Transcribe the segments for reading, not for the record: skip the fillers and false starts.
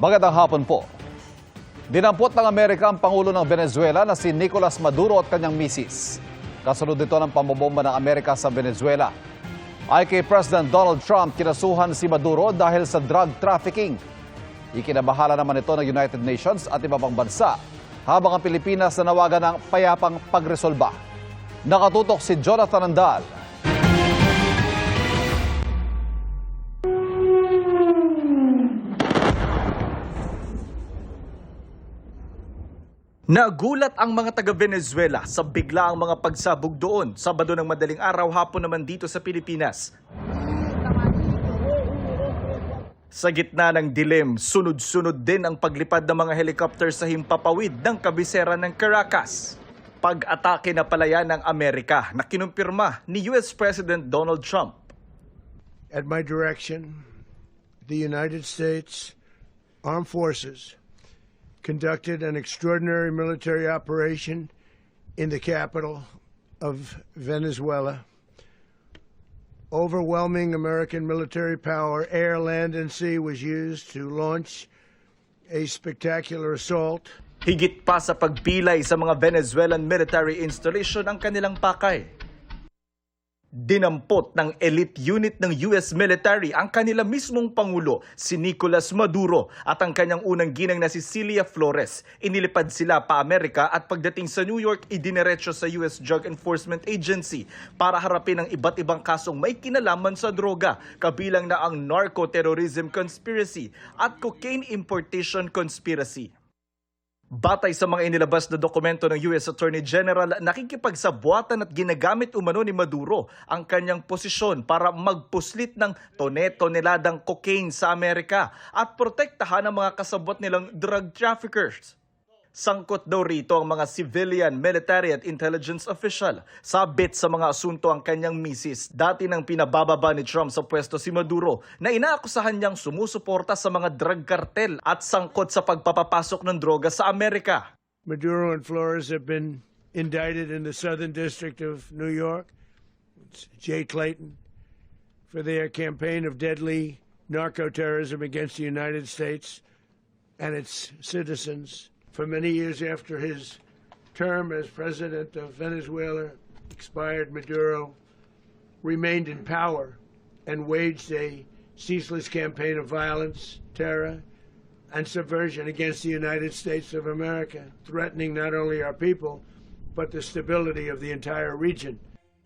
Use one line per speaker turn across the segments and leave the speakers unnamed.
Magandang hapon po. Dinampot ng Amerika ang Pangulo ng Venezuela na si Nicolas Maduro at kanyang misis. Kasunod dito ng pambobomba ng Amerika sa Venezuela. Ay kay President Donald Trump, kinasuhan si Maduro dahil sa drug trafficking. Ikinabahala naman ito ng United Nations at iba pang bansa, habang ang Pilipinas nanawagan ng payapang pagresolba. Nakatutok si Jonathan Andal.
Nagulat ang mga taga-Venezuela sa biglaang mga pagsabog doon. Sabado ng madaling araw, hapon naman dito sa Pilipinas. Sa gitna ng dilim, sunod-sunod din ang paglipad ng mga helicopter sa himpapawid ng kabisera ng Caracas. Pag-atake na palaya ng Amerika na kinumpirma ni US President Donald Trump.
At my direction, the United States Armed Forces conducted an extraordinary military operation in the capital of Venezuela. Overwhelming American military power, air, land, and sea, was used to launch a spectacular assault.
Higit pa sa pagpilay sa mga Venezuelan military installation ang kanilang pakay. Dinampot ng elite unit ng US military ang kanila mismong Pangulo, si Nicolas Maduro, at ang kanyang unang ginang na si Cilia Flores. Inilipad sila pa Amerika at pagdating sa New York, idiniretso sa US Drug Enforcement Agency para harapin ang iba't ibang kasong may kinalaman sa droga, kabilang na ang narco-terrorism conspiracy at cocaine importation conspiracy. Batay sa mga inilabas na dokumento ng US Attorney General, nakikipagsabwatan at ginagamit umano ni Maduro ang kanyang posisyon para magpuslit ng toneladang cocaine sa Amerika at protektahan ang mga kasabot nilang drug traffickers. Sangkot daw rito ang mga civilian, military at intelligence official. Sabit sa mga asunto ang kanyang misis. Dati nang pinabababa ni Trump sa pwesto si Maduro na inaakusahan niyang sumusuporta sa mga drug cartel at sangkot sa pagpapapasok ng droga sa Amerika.
Maduro and Flores have been indicted in the Southern District of New York. It's Jay Clayton, for their campaign of deadly narco-terrorism against the United States and its citizens. For many years after his term as president of Venezuela expired, Maduro remained in power and waged a ceaseless campaign of violence, terror, and subversion against the United States of America, threatening not only our people, but the stability of the entire region.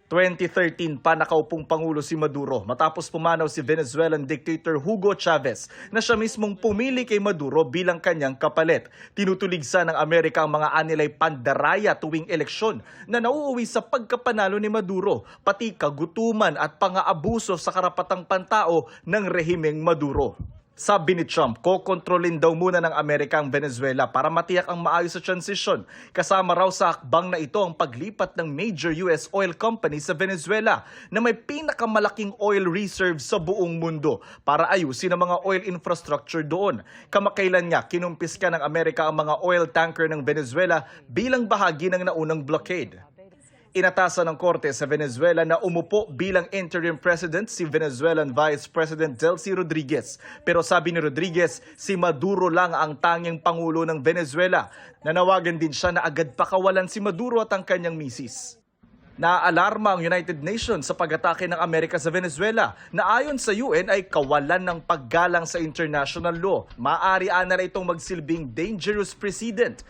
2013 pa nakaupong Pangulo si Maduro matapos pumanaw si Venezuelan dictator Hugo Chavez na siya mismong pumili kay Maduro bilang kanyang kapalit. Tinutuligsa ng Amerika ang mga anilay pandaraya tuwing eleksyon na nauuwi sa pagkapanalo ni Maduro, pati kagutuman at pang-aabuso sa karapatang pantao ng rehimeng Maduro. Sabi ni Trump, kokontrolin daw muna ng Amerika ang Venezuela para matiyak ang maayos sa transisyon. Kasama raw sa akbang na ito ang paglipat ng major US oil company sa Venezuela na may pinakamalaking oil reserve sa buong mundo para ayusin ang mga oil infrastructure doon. Kamakailan niya, kinumpiska ng Amerika ang mga oil tanker ng Venezuela bilang bahagi ng naunang blockade. Inatasan ng korte sa Venezuela na umupo bilang interim president si Venezuelan Vice President Delcy Rodriguez. Pero sabi ni Rodriguez, si Maduro lang ang tanging pangulo ng Venezuela. Nanawagan din siya na agad pakawalan si Maduro at ang kanyang misis. Naaalarma ang United Nations sa pag-atake ng Amerika sa Venezuela na ayon sa UN ay kawalan ng paggalang sa international law. Maaari na itong magsilbing dangerous precedent.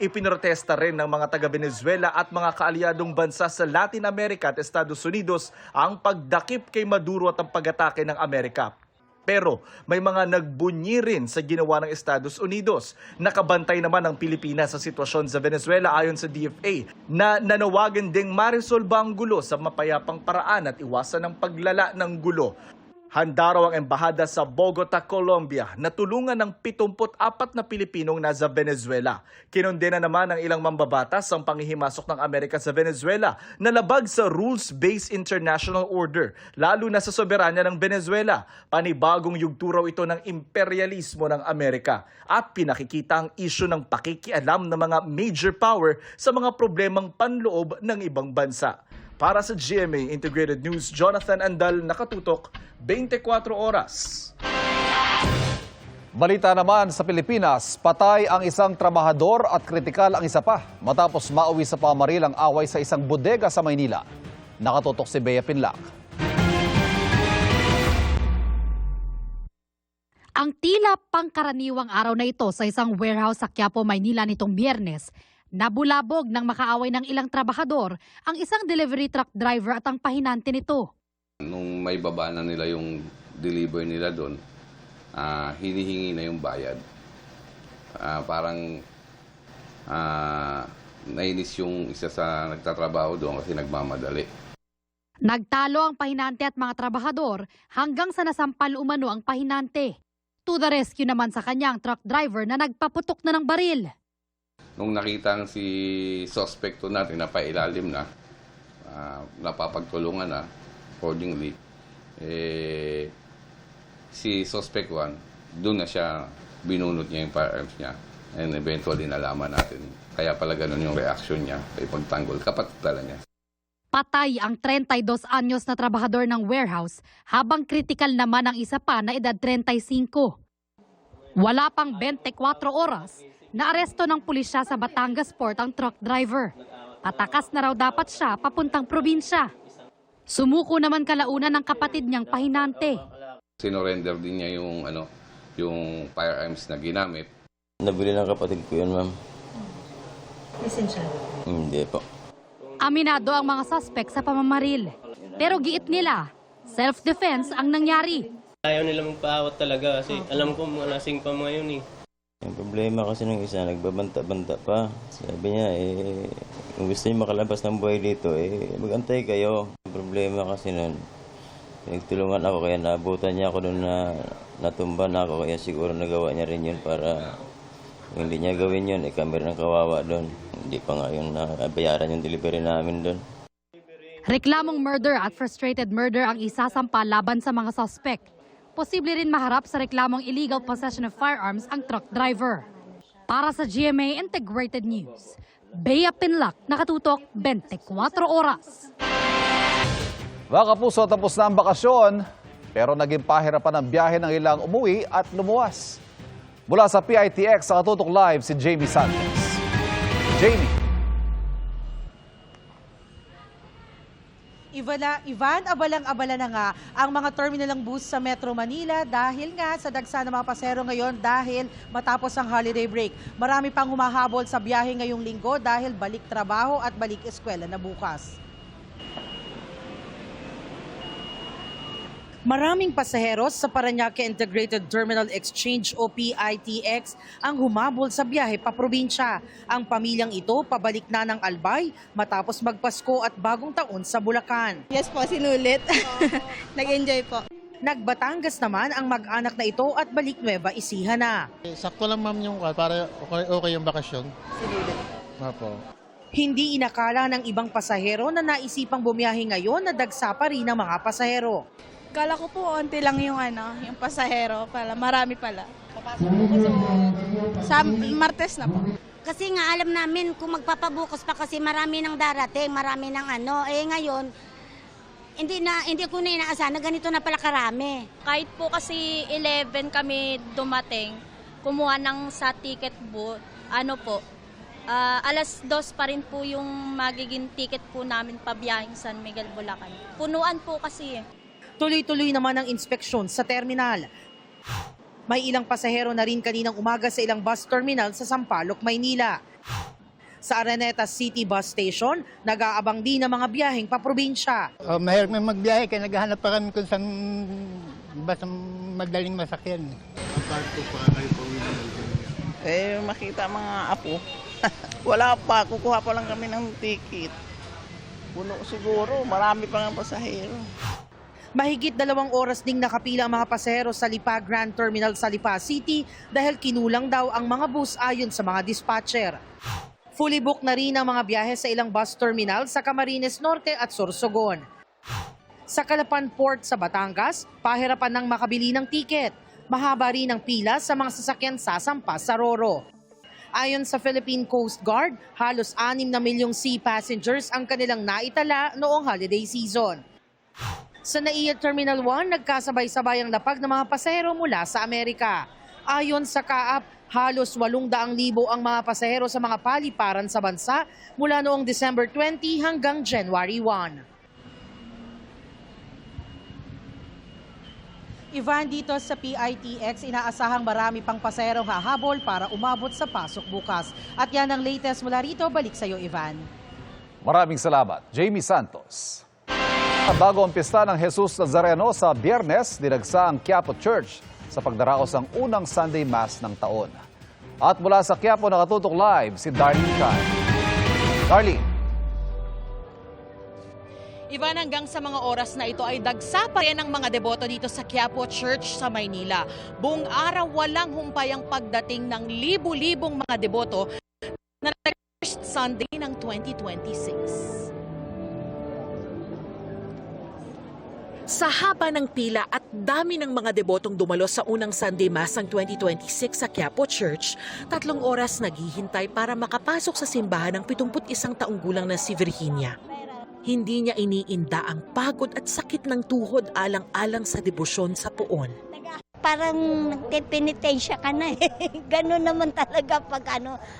Ipinrotesta rin ng mga taga-Venezuela at mga kaalyadong bansa sa Latin America at Estados Unidos ang pagdakip kay Maduro at ang pag-atake ng Amerika. Pero may mga nagbunyi rin sa ginawa ng Estados Unidos. Nakabantay naman ang Pilipinas sa sitwasyon sa Venezuela ayon sa DFA na nanawagan ding maresolba ang gulo sa mapayapang paraan at iwasan ang paglala ng gulo. Handa raw ang embahada sa Bogota, Colombia na tulungan ng 74 na Pilipinong nasa Venezuela. Kinondena naman ng ilang mambabatas ang panghihimasok ng Amerika sa Venezuela na labag sa rules-based international order, lalo na sa soberanya ng Venezuela. Panibagong yugto raw ito ng imperialismo ng Amerika at pinakikita ang isyu ng pakikialam ng mga major power sa mga problemang panloob ng ibang bansa. Para sa GMA Integrated News, Jonathan Andal, nakatutok 24 oras.
Balita naman sa Pilipinas, patay ang isang trabahador at kritikal ang isa pa matapos mauwi sa pamaril ang away sa isang bodega sa Maynila. Nakatutok si Bea Pinlac.
Ang tila pangkaraniwang araw na ito sa isang warehouse sa Quiapo, Maynila nitong Biyernes, nabulabog ng makaaway ng ilang trabahador ang isang delivery truck driver at ang pahinante nito.
Nung may baba na nila yung deliver nila doon, hinihingi na yung bayad. Nainis yung isa sa nagtatrabaho doon kasi nagmamadali.
Nagtalo ang pahinante at mga trabahador hanggang sa nasampal umano ang pahinante. To the rescue naman sa kanyang truck driver na nagpaputok na ng baril.
Nung nakita ang si suspecto natin na pailalim na, napapagtulungan na accordingly, si suspect 1, doon na siya, binunot niya yung firearms niya. And eventually nalaman natin. Kaya pala ganun yung reaction niya kay pagtanggol. Kapatid pala niya.
Patay ang 32 anyos na trabahador ng warehouse habang kritikal naman ang isa pa na edad 35. Wala pang 24 oras, naaresto ng pulisya sa Batangas Port ang truck driver. Patakas na raw dapat siya papuntang probinsya. Sumuko naman kalaunan ng kapatid niyang pahinante.
Sinorender din niya yung firearms na ginamit.
Nabili ng kapatid ko yun, ma'am.
Lisensya?
Hindi po.
Aminado ang mga suspect sa pamamaril. Pero giit nila, self-defense ang nangyari.
Ayaw nila magpaawat talaga kasi alam ko mga lasing pa mga yun eh.
Yung problema kasi nung isa, nagbabanta-banta pa. Sabi niya, kung gusto niya makalabas ng buhay dito, magantay kayo. Yung problema kasi nun, pinagtulungan ako kaya naabutan niya ako doon na natumba na ako. Kaya siguro nagawa niya rin yun para kung hindi niya gawin yun, kami rin ang kawawa doon. Hindi pa nga yung nabayaran yung delivery namin doon.
Reklamong murder at frustrated murder ang isasampa laban sa mga suspect. Posible rin maharap sa reklamong illegal possession of firearms ang truck driver. Para sa GMA Integrated News, Bea Pinlac, nakatutok 24 oras.
Mga kapuso, tapos na ang bakasyon, pero naging pahirapan ang biyahe ng ilang umuwi at lumuwas. Mula sa PITX, nakatutok live si Jamie Santos. Jamie.
Ivan, abalang-abala na nga ang mga terminalang bus sa Metro Manila dahil nga sa dagsa ng mga pasahero ngayon dahil matapos ang holiday break. Marami pang humahabol sa biyahe ngayong linggo dahil balik trabaho at balik eskwela na bukas. Maraming pasaheros sa Parañaque Integrated Terminal Exchange o PITX ang humabol sa biyahe pa probinsya. Ang pamilyang ito pabalik na ng Albay matapos magpasko at bagong taon sa Bulacan.
Yes po, sinulit. Nag-enjoy po.
Nagbatangas naman ang mag-anak na ito at balik Nueva Ecija na.
Sakto lang ma'am yung para okay yung bakasyon.
Sinulit.
Opo.
Hindi inakala ng ibang pasahero na naisipang bumiyahe ngayon na dagsa pa rin ang mga pasahero.
Kala ko po, onti lang yung pasahero. Marami pala. Sa Martes na po.
Kasi nga alam namin kung magpapabukas pa kasi marami nang darating, marami nang ngayon, hindi ko na inaasahan na ganito na pala karami.
Kahit po kasi 11 kami dumating, kumuha sa ticket booth, alas 2 pa rin po yung magiging ticket po namin pabiyahing San Miguel, Bulacan. Punuan po kasi.
Tuloy-tuloy naman ang inspeksyon sa terminal. May ilang pasahero na rin kaninang umaga sa ilang bus terminal sa Sampaloc, Maynila. Sa Araneta City Bus Station, nag-aabang din ang mga biyaheng paprobinsya.
Mahirap may magbiyahe kaya naghahanap pa kami kung saan basta madaling masakyan.
Makita mga apo. Wala pa, kukuha pa lang kami ng ticket. Puno siguro, marami pa ng pasahero.
Mahigit 2 oras ding nakapila ang mga pasahero sa Lipa Grand Terminal sa Lipa City dahil kinulang daw ang mga bus ayon sa mga dispatcher. Fully booked na rin ang mga biyahe sa ilang bus terminal sa Camarines Norte at Sorsogon. Sa Calapan Port sa Batangas, pahirapan ng makabili ng tiket. Mahaba rin ang pila sa mga sasakyan sasampa sa Roro. Ayon sa Philippine Coast Guard, halos 6 na milyong sea passengers ang kanilang naitala noong holiday season. Sa NAIA Terminal 1, nagkasabay-sabay ang lapag ng mga pasahero mula sa Amerika. Ayon sa CAAP, halos 800,000 ang mga pasahero sa mga paliparan sa bansa mula noong December 20 hanggang January 1.
Ivan, dito sa PITX, inaasahang marami pang paserong hahabol para umabot sa pasok bukas. At yan ang latest mula rito. Balik sa iyo, Ivan.
Maraming salamat, Jamie Santos. At bago ang pista ng Jesus Nazareno sa Biyernes, dinagsa ang Quiapo Church sa pagdaraos ng unang Sunday Mass ng taon. At mula sa Quiapo nakatutok live si Darlene Chan. Darlene.
Ivan, hanggang sa mga oras na ito ay dagsa pa rin ang mga deboto dito sa Quiapo Church sa Maynila. Buong araw walang humpay ang pagdating ng libu-libong mga deboto na first Sunday ng 2026. Sa haba ng pila at dami ng mga debotong dumalo sa unang Sunday Mass ng 2026 sa Quiapo Church, 3 oras naghihintay para makapasok sa simbahan ng 71 taong gulang na si Virginia. Hindi niya iniinda ang pagod at sakit ng tuhod alang-alang sa debosyon sa puon.
Parang nagpe-penitensya ka na eh. Gano'n naman talaga pag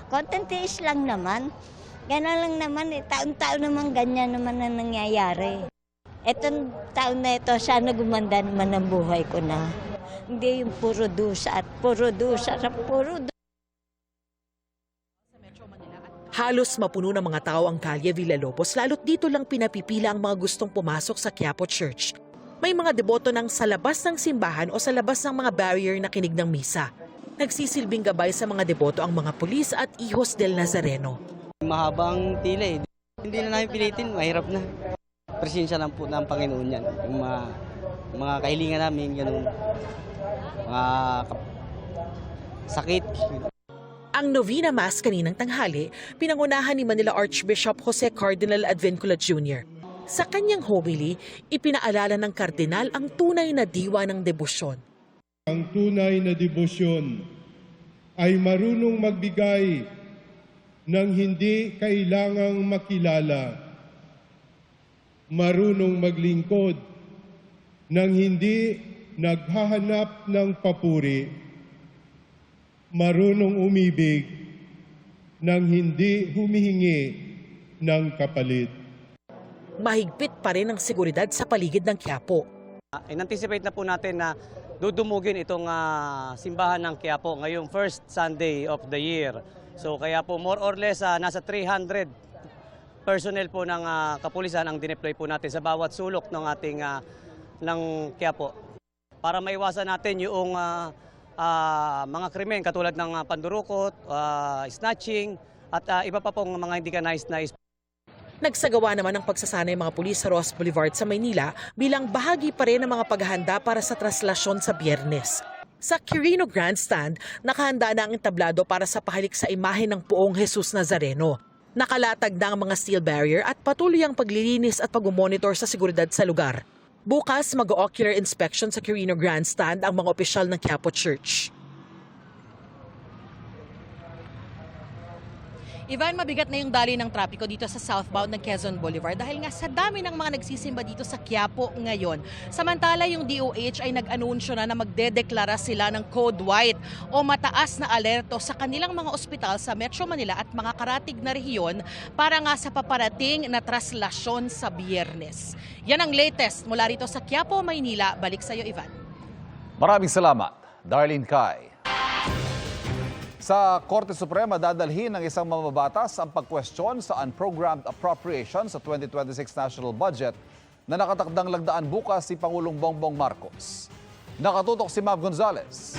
content is lang naman. Gano'n lang naman eh. Taon-taon naman ganyan naman na nangyayari. Etong taon na ito, sana gumanda naman ang buhay ko na. Hindi yung puro dusa at puro dusa at puro dusa.
Halos mapuno ng mga tao ang Kalye Villalobos, lalo't dito lang pinapipila ang mga gustong pumasok sa Quiapo Church. May mga deboto ng sa labas ng simbahan o sa labas ng mga barrier na kinig ng misa. Nagsisilbing gabay sa mga deboto ang mga pulis at Hijos del Nazareno.
Mahabang tila eh. Hindi na namin pilitin, mahirap na. Presensya lang po ng Panginoon yan. Yung mga kahilingan namin, ganun. Mga sakit.
Ang Novena Mass kaninang tanghali, pinangunahan ni Manila Archbishop Jose Cardinal Advincula Jr. Sa kanyang homily, ipinaalala ng kardinal ang tunay na diwa ng debosyon.
Ang tunay na debosyon ay marunong magbigay ng hindi kailangang makilala, marunong maglingkod ng hindi naghahanap ng papuri, marunong umibig nang hindi humihingi ng kapalit.
Mahigpit pa rin ang seguridad sa paligid ng Quiapo.
In-anticipate na po natin na dudumugin itong simbahan ng Quiapo ngayong first Sunday of the year. So kaya po more or less nasa 300 personnel po ng kapulisan ang dineploy po natin sa bawat sulok ng ating ng Quiapo para maiwasan natin yung mga krimen katulad ng pandurukot, snatching at iba pa pong mga hindi ka nais-nais.
Nagsagawa naman ng pagsasanay mga pulis sa Ross Boulevard sa Maynila bilang bahagi pa rin ng mga paghahanda para sa traslasyon sa Biyernes. Sa Quirino Grandstand, nakahanda na ang entablado para sa pahalik sa imahe ng Poong Jesus Nazareno. Nakalatag na ang mga steel barrier at patuloy ang paglilinis at pag-monitor sa seguridad sa lugar. Bukas, mag-ocular inspection sa Quirino Grandstand ang mga opisyal ng Quiapo Church. Ivan, mabigat na yung daloy ng trapiko dito sa southbound ng Quezon Boulevard dahil nga sa dami ng mga nagsisimba dito sa Quiapo ngayon. Samantala, yung DOH ay nag-anunsyo na magdedeklara sila ng Code White o mataas na alerto sa kanilang mga ospital sa Metro Manila at mga karatig na rehiyon para nga sa paparating na traslasyon sa Biyernes. Yan ang latest mula rito sa Quiapo, Maynila. Balik sa iyo, Ivan.
Maraming salamat, Darlene Kai. Sa Korte Suprema, dadalhin ng isang mamabatas ang pagkwestiyon sa unprogrammed appropriation sa 2026 national budget na nakatakdang lagdaan bukas si Pangulong Bongbong Marcos. Nakatutok si Mav Gonzalez.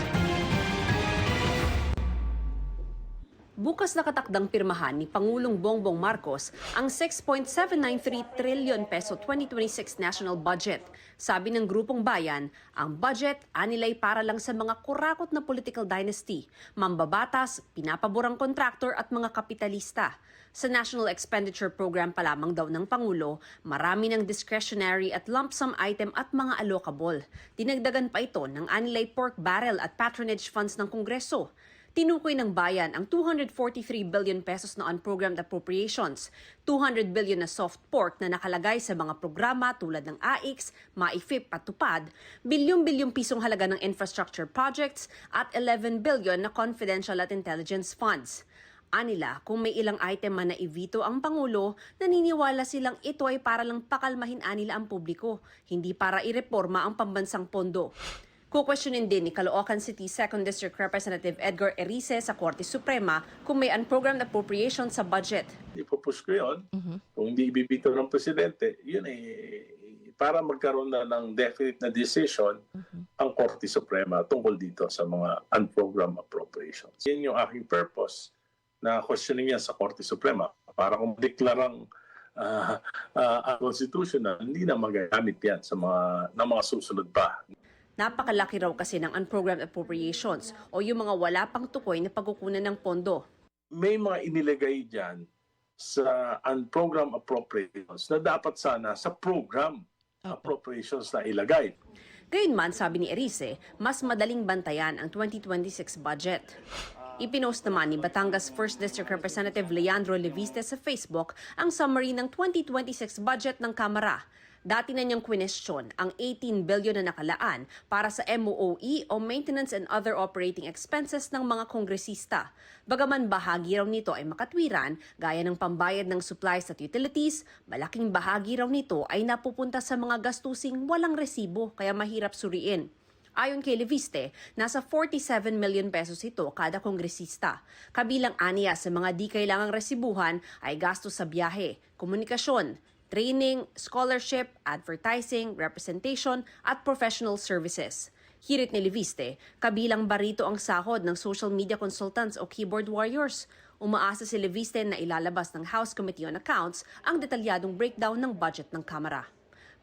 Bukas nakatakdang pirmahan ni Pangulong Bongbong Marcos ang 6.793 trillion peso 2026 national budget. Sabi ng Grupong Bayan, ang budget anilay para lang sa mga kurakot na political dynasty, mambabatas, pinapaborang kontraktor at mga kapitalista. Sa National Expenditure Program pa lamang daw ng Pangulo, marami ng discretionary at lump sum item at mga allocable. Dinagdagan pa ito ng anilay pork barrel at patronage funds ng Kongreso. tinukoy ng bayan ang 243 billion pesos na unprogrammed appropriations, 200 billion na soft pork na nakalagay sa mga programa tulad ng AIX, MAIFIP at TUPAD, bilyong-bilyong pisong halaga ng infrastructure projects at 11 billion na confidential at intelligence funds. Anila, kung may ilang item man na i-veto ang Pangulo, naniniwala silang ito ay para lang pakalmahin anila ang publiko, hindi para ireporma ang pambansang pondo. Kukwestiyonin din ni Caloocan City 2nd District Representative Edgar Erice sa Korte Suprema kung may unprogrammed appropriation sa budget.
Ipupush ko yun. Kung hindi ibibito ng presidente, yun para magkaroon na ng definite na decision ang Korte Suprema tungkol dito sa mga unprogrammed appropriations. Yan yung aking purpose na questioning yan sa Korte Suprema. Para kung deklarang unconstitutional, hindi na magagamit yan sa mga susunod pa.
Napakalaki raw kasi ng unprogrammed appropriations o yung mga wala pang tukoy na pagkukunan ng pondo.
May mga inilagay dyan sa unprogrammed appropriations na dapat sana sa program appropriations na ilagay.
Gayunman, sabi ni Erice, mas madaling bantayan ang 2026 budget. Ipinost naman ni Batangas 1st District Representative Leandro Leviste sa Facebook ang summary ng 2026 budget ng Kamara. Dati na niyang kwinestyon ang 18 billion na nakalaan para sa MOOE o Maintenance and Other Operating Expenses ng mga kongresista. Bagaman bahagi raw nito ay makatwiran, gaya ng pambayad ng supplies at utilities, malaking bahagi raw nito ay napupunta sa mga gastusing walang resibo kaya mahirap suriin. Ayon kay Leviste, nasa 47 million pesos ito kada kongresista. Kabilang aniya sa mga di kailangang resibuhan ay gastos sa biyahe, komunikasyon, training, scholarship, advertising, representation, at professional services. Hirit ni Leviste, kabilang ba rito ang sahod ng social media consultants o keyboard warriors? Umaasa si Leviste na ilalabas ng House Committee on Accounts ang detalyadong breakdown ng budget ng Kamara.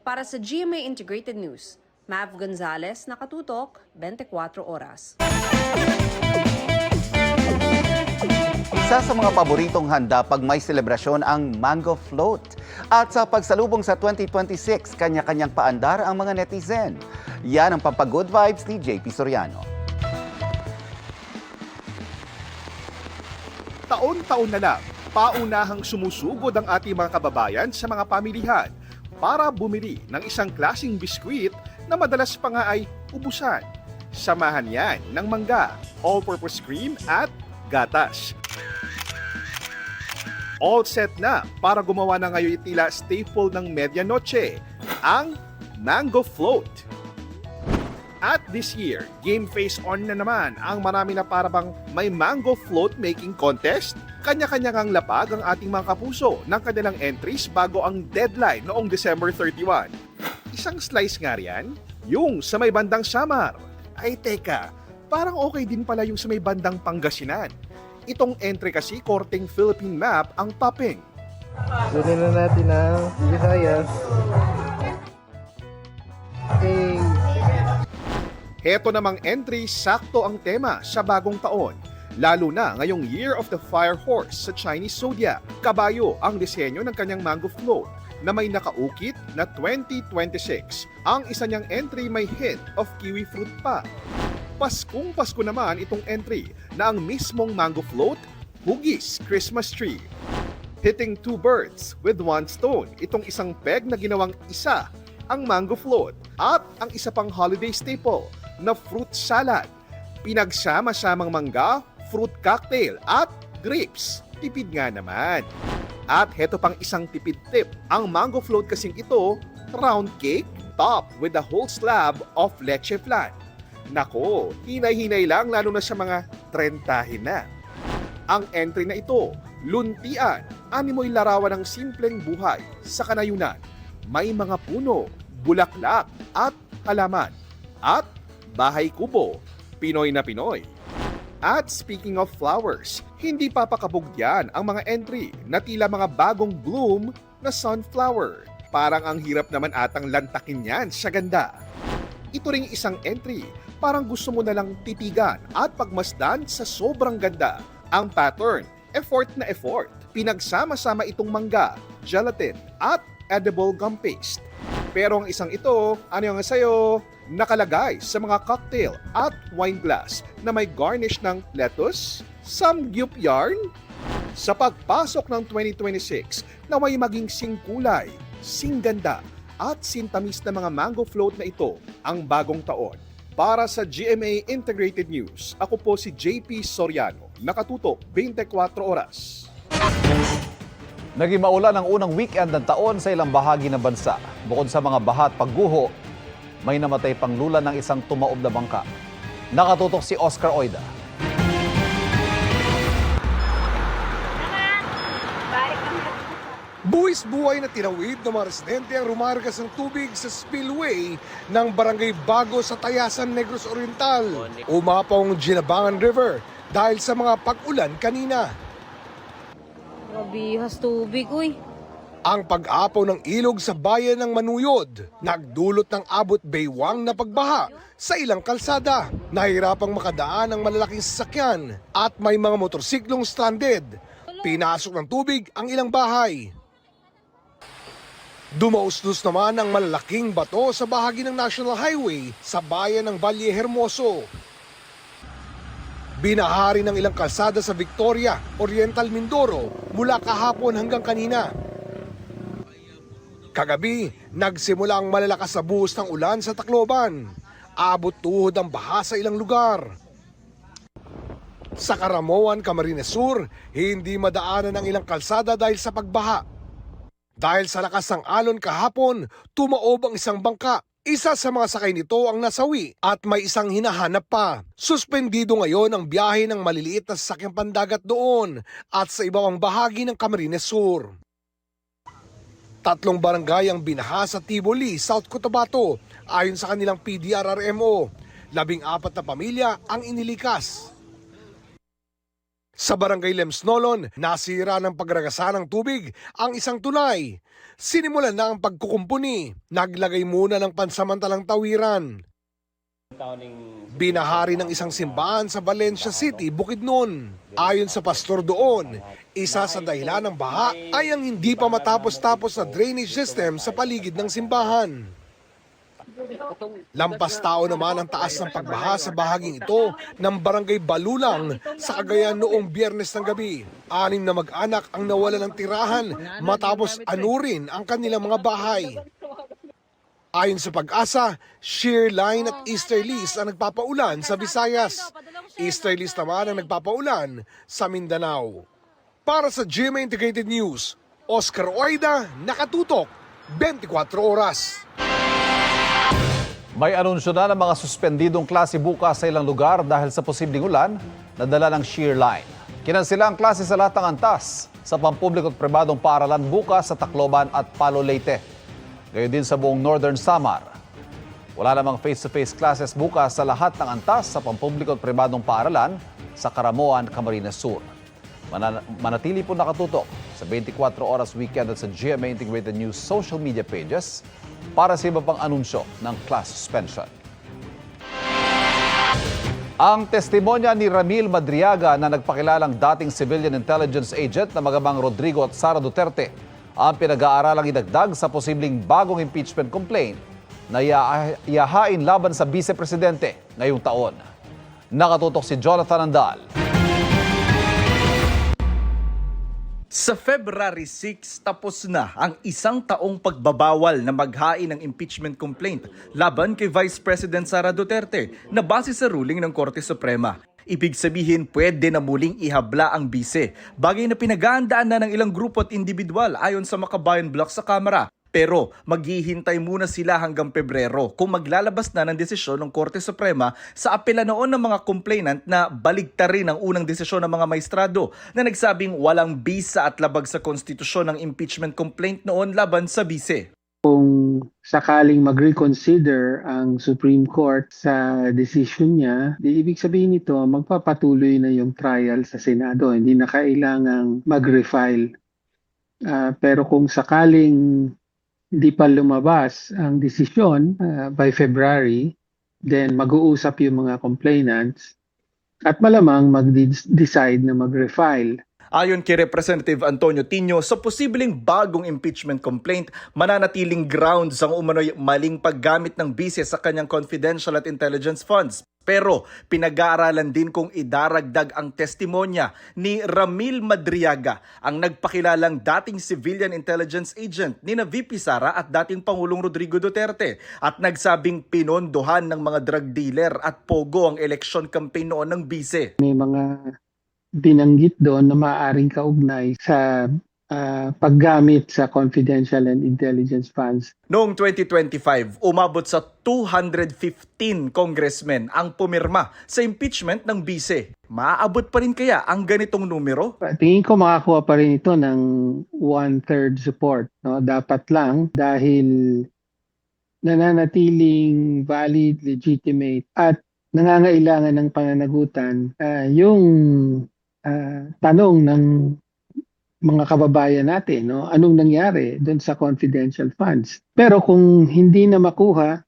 Para sa GMA Integrated News, Mav Gonzalez, nakatutok, 24 oras.
Isa sa mga paboritong handa pag may selebrasyon ang Mango Float. At sa pagsalubong sa 2026, kanya-kanyang paandar ang mga netizen. Yan ang pampagood vibes ni JP Soriano.
Taon-taon na lang, paunahang sumusugod ang ating mga kababayan sa mga pamilihan para bumili ng isang klasing biskwit na madalas pa nga ay ubusan. Samahan yan ng mangga, all-purpose cream at gatas. All set na para gumawa na ngayon tila staple ng medianoche, ang Mango Float. At this year, game face on na naman ang marami na parabang may Mango Float making contest. Kanya-kanya ngang lapag ang ating mga kapuso ng kanilang entries bago ang deadline noong December 31. Isang slice nga riyan, yung sa may bandang Samar. Ay teka, parang okay din pala yung sa may bandang Pangasinan. Itong entry kasi korteng Philippine map ang topping.
Kunin na natin ang Visayas. Okay.
Heto namang entry, sakto ang tema sa bagong taon. Lalo na ngayong Year of the Fire Horse sa Chinese Zodiac. Kabayo ang disenyo ng kanyang Mango Float na may nakaukit na 2026. Ang isa niyang entry may hint of kiwi fruit pa. Paskong Pasko naman itong entry na ang mismong Mango Float, hugis Christmas tree. Hitting two birds with one stone, itong isang peg na ginawang isa ang Mango Float at ang isa pang holiday staple na fruit salad. Pinagsama-samang mangga, fruit cocktail at grapes. Tipid nga naman. At heto pang isang tipid tip. Ang Mango Float kasing ito, round cake topped with a whole slab of leche flan. Nako, hinay-hinay lang lalo na sa mga trentahin na. Ang entry na ito, luntian, animoy larawan ng simpleng buhay sa kanayunan. May mga puno, bulaklak at halaman. At bahay kubo, Pinoy na Pinoy. At speaking of flowers, hindi papakabog yan ang mga entry na tila mga bagong bloom na sunflower. Parang ang hirap naman atang lantakin yan sa ganda. Ito ring isang entry, parang gusto mo na lang titigan at pagmasdan sa sobrang ganda. Ang pattern, effort na effort. Pinagsama-sama itong mangga, gelatin at edible gum paste. Pero ang isang ito, ano yung sa'yo? nakalagay sa mga cocktail at wine glass na may garnish ng lettuce, samgyup yarn. Sa pagpasok ng 2026, naway maging singkulay, singganda at sintamis na mga mango float na ito ang bagong taon. Para sa GMA Integrated News, ako po si JP Soriano, nakatutok 24 oras.
Naging maulan ang unang weekend ng taon sa ilang bahagi ng bansa. Bukod sa mga baha at pagguho, may namatay pang lula ng isang tumaob na bangka. Nakatutok si Oscar Oida.
Buwis buhay na tinawid ng mga residente ang rumargas ng tubig sa spillway ng Barangay Bago sa Tayasan, Negros Oriental. Umapong Ginabangan River dahil sa mga pag-ulan kanina.
Mabihas tubig, uy.
Ang pag-apaw ng ilog sa bayan ng Manuyod, nagdulot ng abot baywang na pagbaha sa ilang kalsada. Nahirapang makadaan ang malalaking sasakyan at may mga motorsiklong stranded. Pinasok ng tubig ang ilang bahay. Dumausdos naman ang malalaking bato sa bahagi ng National Highway sa bayan ng Valle Hermoso. Binahari ng ilang kalsada sa Victoria, Oriental Mindoro mula kahapon hanggang kanina. Kagabi, nagsimula ang malalakas na buhos ng ulan sa Tacloban. Abot tuhod ang baha sa ilang lugar. Sa Caramoan, Camarines Sur, hindi madaanan ang ilang kalsada dahil sa pagbaha. Dahil sa lakas ng alon kahapon, tumaob ang isang bangka. Isa sa mga sakay nito ang nasawi at may isang hinahanap pa. Suspendido ngayon ang biyahe ng maliliit na sasakyang pandagat doon at sa ibang bahagi ng Camarines Sur. 3 barangay ang binaha sa Tivoli, South Cotabato ayon sa kanilang PDRRMO. 14 na pamilya ang inilikas. Sa Barangay Lemsnolon, nasira ng pagragasa ng tubig ang isang tulay. Sinimulan na ang pagkukumpuni. Naglagay muna ng pansamantalang tawiran. Binahari ng isang simbahan sa Valencia City, Bukidnon. Ayon sa pastor doon, isa sa dahilan ng baha ay ang hindi pa matapos-tapos na drainage system sa paligid ng simbahan. Lampas tao naman ang taas ng pagbaha sa bahaging ito ng Barangay Balulang sa Cagayan noong Biyernes ng gabi. 6 na mag-anak ang nawala ng tirahan matapos anurin ang kanilang mga bahay. Ayon sa Pag-asa, shear line at easterlies ang nagpapaulan sa Visayas. Easterlies naman ang nagpapaulan sa Mindanao. Para sa GMA Integrated News, Oscar Oida, nakatutok 24 oras.
May anunsyo na ng mga suspendidong klase bukas sa ilang lugar dahil sa posibleng ulan na dala ng shear line. Kinansila ang klase sa lahat ng antas sa pampubliko at pribadong paaralan bukas sa Tacloban at Palo Leyte. Gayon din sa buong Northern Samar. Wala namang face-to-face classes bukas sa lahat ng antas sa pampubliko at pribadong paaralan sa Caramoan, Camarines Sur. Manatili po nakatutok sa 24 Oras Weekend at sa GMA Integrated News social media pages para sa iba pang anunsyo ng class suspension. Ang testimonya ni Ramil Madriaga na nagpakilalang dating civilian intelligence agent na magamang Rodrigo at Sara Duterte ang pinag-aaralang idagdag sa posibleng bagong impeachment complaint na iahain laban sa vice-presidente ngayong taon. Nakatutok si Jonathan Andal.
Sa February 6, tapos na ang 1 taong pagbabawal na maghain ng impeachment complaint laban kay Vice President Sara Duterte na base sa ruling ng Korte Suprema. Ibig sabihin, pwede na muling ihabla ang bise, bagay na pinag-aandaan na ng ilang grupo at individual ayon sa Makabayan Block sa Kamara. Pero maghihintay muna sila hanggang Pebrero kung maglalabas na ng desisyon ng Korte Suprema sa apela noon ng mga complainant na baligtarin ang unang desisyon ng mga maestrado na nagsabing walang bisa at labag sa konstitusyon ng impeachment complaint noon laban sa bise.
Kung sakaling mag-reconsider ang Supreme Court sa decision niya, di ibig sabihin nito magpapatuloy na yung trial sa Senado. Hindi na kailangang mag-refile. Pero kung sakaling hindi pa lumabas ang desisyon by February, then mag-uusap yung mga complainants at malamang mag-decide na mag-refile.
Ayon kay Representative Antonio Tino, sa posibleng bagong impeachment complaint, mananatiling grounds ang umano'y maling paggamit ng bise sa kanyang confidential at intelligence funds. Pero pinag-aaralan din kung idaragdag ang testimonya ni Ramil Madriaga, ang nagpakilalang dating civilian intelligence agent ni na VP Sara at dating Pangulong Rodrigo Duterte at nagsabing pinondohan ng mga drug dealer at pogo ang election campaign noon ng bise.
May mga binanggit doon na maaaring kaugnay sa paggamit sa confidential and intelligence funds.
Noong 2025, umabot sa 215 congressmen ang pumirma sa impeachment ng bise. Maaabot pa rin kaya ang ganitong numero?
Tingin ko makakuha pa rin ito ng 1/3 support. No? Dapat lang dahil nananatiling valid, legitimate at nangangailangan ng pananagutan yung tanong ng mga kababayan natin, no? Anong nangyari doon sa confidential funds? Pero kung hindi na makuha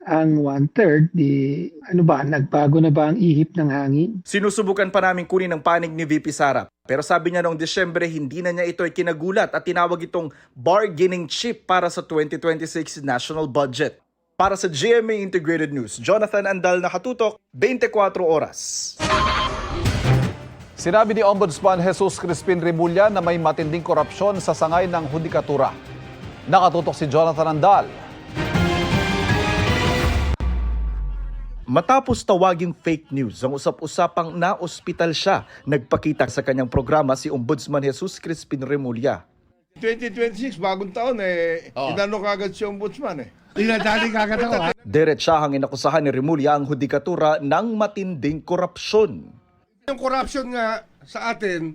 ang 1/3, di ano ba, nagbago na ba ang ihip ng hangin?
Sinusubukan pa namin kunin ang panig ni VP Sara. Pero sabi niya noong Desyembre, hindi na niya ito ay kinagulat at tinawag itong bargaining chip para sa 2026 national budget. Para sa GMA Integrated News, Jonathan Andal, nakatutok, 24 oras.
Sinabi ni Ombudsman Jesus Crispin Remulla na may matinding korupsyon sa sangay ng hudikatura. Nakatutok si Jonathan Andal.
Matapos tawaging fake news ang usap-usapang na-ospital siya, nagpakita sa kanyang programa si Ombudsman Jesus Crispin Remulla.
2026, bagong taon inano kagad si Ombudsman
Tinadali kagad ako.
Diretsahang inakusahan ni Remulla ang hudikatura ng matinding korupsyon.
Yung corruption nga sa atin,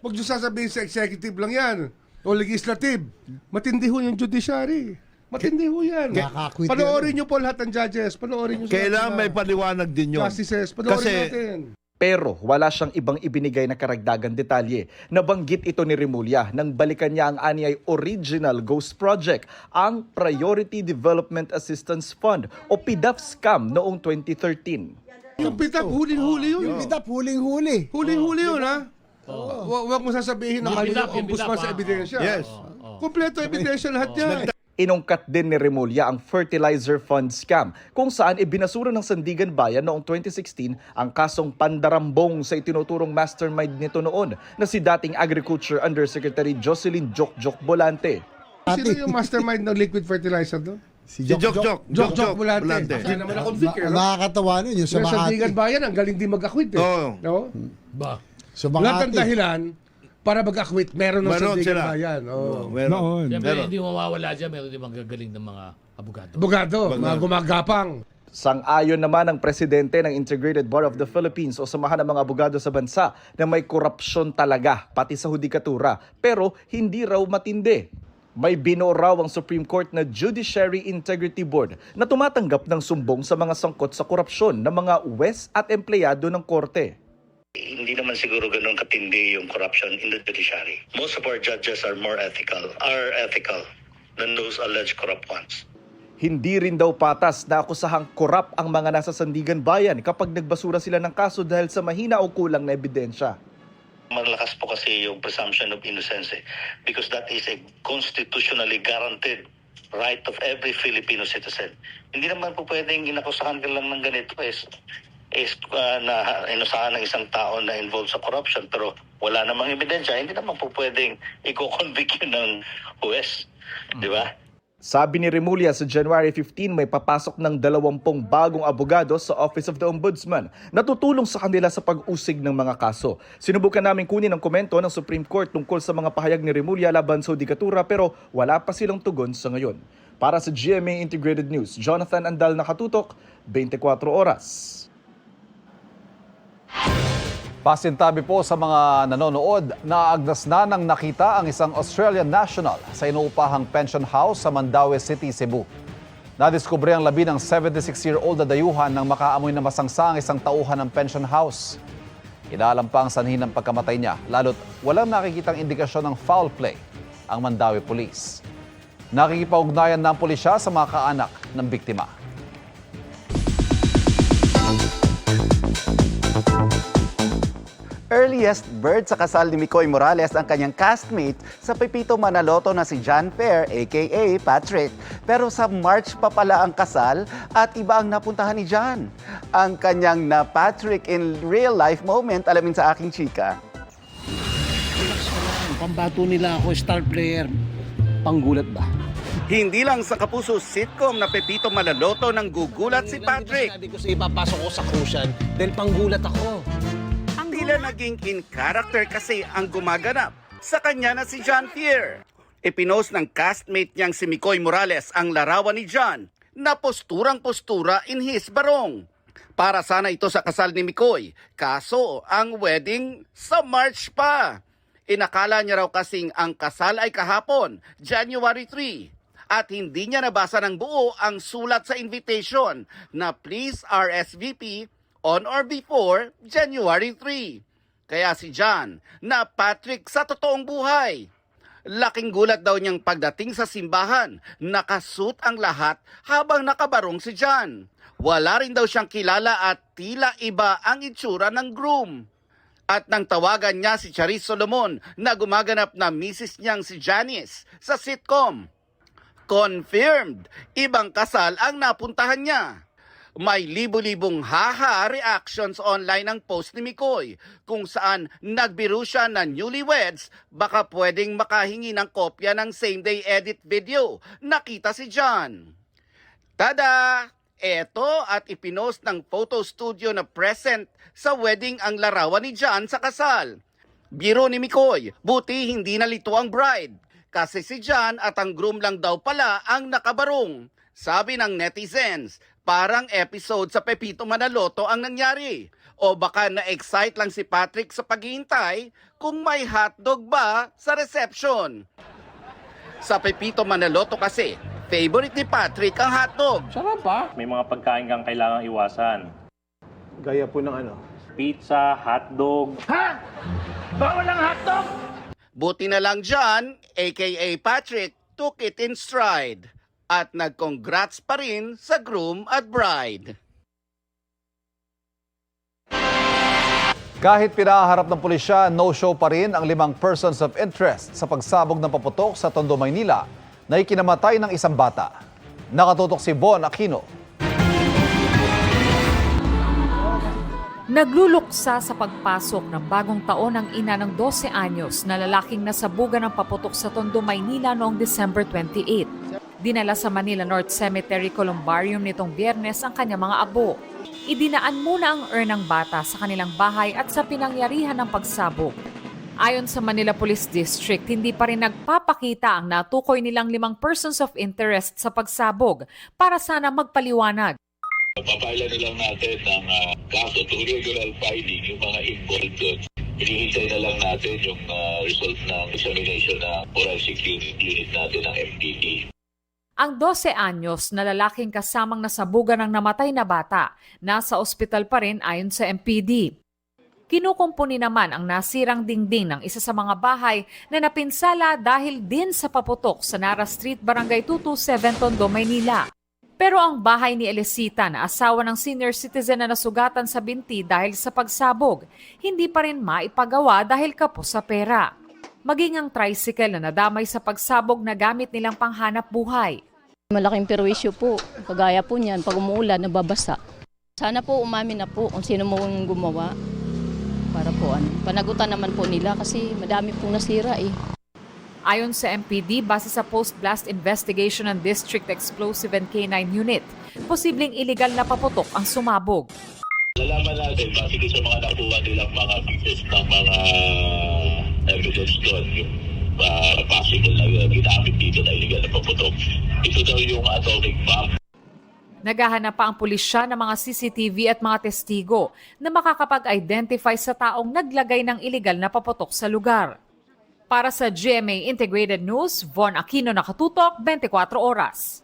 huwag nyo sasabihin sa executive lang yan o legislative. Matindi ho yung judiciary. Matindi ho yan. Panoorin nyo po lahat ng judges. Panoorin nyo
kailangan may paliwanag din yun.
Justices. Panoorin natin.
Pero wala siyang ibang ibinigay na karagdagan detalye. Nabanggit ito ni Remulla nang balikan niya ang anyay original ghost project, ang Priority Development Assistance Fund o PDAF scam noong 2013.
Yung pitap, huling-huli yun.
Yung pitap, huling-huli.
Huling-huli yun, ha? Huwag mo sasabihin na mali yung ombudsman sa ebidensya.
Yes.
Kompleto ebidensya lahat yan.
Inungkat din ni Remulla ang fertilizer fund scam kung saan ibinasura ng Sandigan Bayan noong 2016 ang kasong pandarambong sa itinuturong mastermind nito noon na si dating Agriculture Undersecretary Jocelyn Jokjok Bolante.
Sino yung mastermind ng liquid fertilizer doon?
Si Jok
Bulante. Hindi naman na-convict.
Nakakatawa nun yung sa
Yung
Makati.
Sandigan Bayan, ang galing din mag-acquit. No?
Sa
Lahat ng
Makati.
dahilan para mag-acquit, meron ng Sandigan
sila.
Bayan.
Meron.
Siyempre, hindi mawawala dyan. Meron din magagaling ng mga abogado.
Bugado, mga gumagapang.
Sang-ayon naman ang presidente ng Integrated Bar of the Philippines o samahan ng mga abogado sa bansa na may korupsyon talaga pati sa hudikatura pero hindi raw matindi. May binuo raw ang Supreme Court na Judiciary Integrity Board na tumatanggap ng sumbong sa mga sangkot sa korupsyon ng mga huwes at empleyado ng korte.
Hindi naman siguro ganun katindi yung corruption in the judiciary. Most of our judges are ethical than those alleged corrupt ones.
Hindi rin daw patas na akusahang korap ang mga nasa Sandigan Bayan kapag nagbasura sila ng kaso dahil sa mahina o kulang na ebidensya.
Malakas po kasi yung presumption of innocence because that is a constitutionally guaranteed right of every Filipino citizen. Hindi naman po pwedeng inakusahan ka lang ng ganito na inusahan ng isang tao na involved sa corruption pero wala namang ebidensya. Hindi naman po pwedeng i-convict yun ng huwes. Di ba?
Sabi ni Remulla sa January 15 may papasok ng 20 bagong abogado sa Office of the Ombudsman na tutulong sa kanila sa pag-usig ng mga kaso. Sinubukan namin kunin ang komento ng Supreme Court tungkol sa mga pahayag ni Remulla laban sa hudikatura pero wala pa silang tugon sa ngayon. Para sa GMA Integrated News, Jonathan Andal, nakatutok, 24 oras.
Pasintabi po sa mga nanonood na agnas na nang nakita ang isang Australian national sa inuupahang pension house sa Mandaue City, Cebu. Nadiskubre ang labi ng 76-year-old na dayuhan nang makaamoy na masangsa ang isang tauhan ng pension house. Inaalam pa ang sanhin ng pagkamatay niya, lalo't walang nakikitang indikasyon ng foul play ang Mandaue Police. Nakikipag-ugnayan ng pulisya sa mga kaanak ng biktima.
Earliest bird sa kasal ni Micoy Morales ang kanyang castmate sa Pepito Manaloto na si John Fair aka Patrick. Pero sa March pa pala ang kasal at iba ang napuntahan ni John. Ang kanyang na Patrick in real life moment, alamin sa aking chika.
Pambato nila ako, star player. Panggulat ba?
Hindi lang sa Kapuso sitcom na Pepito Manaloto nang gugulat si Patrick.
Sabi ko sa ipapasok ko sa crucian dahil panggulat ako.
Tila naging in character kasi ang gumaganap sa kanya na si John Fair. Ipinost ng castmate niyang si Micoy Morales ang larawan ni John na posturang-postura in his barong. Para sana ito sa kasal ni Micoy, kaso ang wedding sa March pa. Inakala niya raw kasing ang kasal ay kahapon, January 3. At hindi niya nabasa ng buo ang sulat sa invitation na please RSVP on or before January 3. Kaya si John na Patrick sa totoong buhay. Laking gulat daw niyang pagdating sa simbahan, nakasuit ang lahat habang nakabarong si John. Wala rin daw siyang kilala at tila iba ang itsura ng groom. At nang tawagan niya si Charis Solomon na gumaganap na misis niyang si Janice sa sitcom. Confirmed, ibang kasal ang napuntahan niya. May libo-libong haha reactions online ang post ni Micoy kung saan nagbiro siya na newlyweds baka pwedeng makahingi ng kopya ng same-day edit video. Nakita si John. Tada! Eto at ipinost ng photo studio na present sa wedding ang larawan ni John sa kasal. Biro ni Micoy, buti hindi nalito ang bride. Kasi si John at ang groom lang daw pala ang nakabarong. Sabi ng netizens, parang episode sa Pepito Manaloto ang nangyari. O baka na-excite lang si Patrick sa paghihintay kung may hotdog ba sa reception. Sa Pepito Manaloto kasi, favorite ni Patrick ang hotdog.
Sarap pa.
May mga pagkain kang kailangang iwasan.
Gaya po ng ano?
Pizza, hotdog.
Ha? Bawal ang hotdog?
Buti na lang John, aka Patrick, took it in stride. At nag-congrats pa rin sa groom at bride.
Kahit pinaharap ng pulisya, no-show pa rin ang 5 persons of interest sa pagsabog ng paputok sa Tondo, Maynila na ikinamatay ng isang bata. Nakatutok si Von Aquino.
Nagluluksa sa pagpasok ng bagong taon ang ina ng 12 anyos na lalaking nasabugan ng paputok sa Tondo, Maynila noong December 28. Dinala sa Manila North Cemetery Columbarium nitong Biyernes ang kanyang mga abo. Idinaan muna ang urnang bata sa kanilang bahay at sa pinangyarihan ng pagsabog. Ayon sa Manila Police District, hindi pa rin nagpapakita ang natukoy nilang 5 persons of interest sa pagsabog para sana magpaliwanag.
Papailan na lang natin ng kaso to regular filing yung mga involved doon. Hinihintay na lang natin yung result ng examination ng forensic unit natin ng MPD.
Ang 12 anyos na lalaking kasamang nasabugan ng namatay na bata, nasa ospital pa rin ayon sa MPD. Kinukumpuni naman ang nasirang dingding ng isa sa mga bahay na napinsala dahil din sa paputok sa Nara Street, Barangay 227, Tondo, Maynila. Pero ang bahay ni Elisita na asawa ng senior citizen na nasugatan sa binti dahil sa pagsabog, hindi pa rin maipagawa dahil kapos sa pera. Maging ang tricycle na nadamay sa pagsabog na gamit nilang panghanap buhay.
Malaking perwisyo po, kagaya po niyan, pag umuulan, nababasa. Sana po umamin na po kung sino mo gumawa. Para po panagutan naman po nila kasi madami pong nasira eh.
Ayon sa MPD, base sa Post-Blast Investigation and District Explosive and K9 Unit, posibleng illegal na paputok ang sumabog.
Nalaman natin, base sa mga nakuha nilang mga pieces ng mga evidence doon, yung possible na ginamit dito na illegal na paputok. Ito daw yung atomic bomb.
Naghahanap pa ang pulisya ng mga CCTV at mga testigo na makakapag-identify sa taong naglagay ng illegal na paputok sa lugar. Para sa GMA Integrated News, Von Aquino, nakatutok, 24 oras.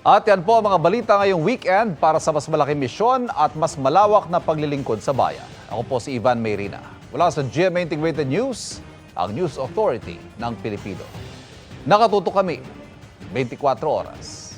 At yan po ang mga balita ngayong weekend para sa mas malaking misyon at mas malawak na paglilingkod sa bayan. Ako po si Ivan Mayrina. Mula sa GMA Integrated News, ang News Authority ng Pilipino. Nakatutok kami, 24 oras.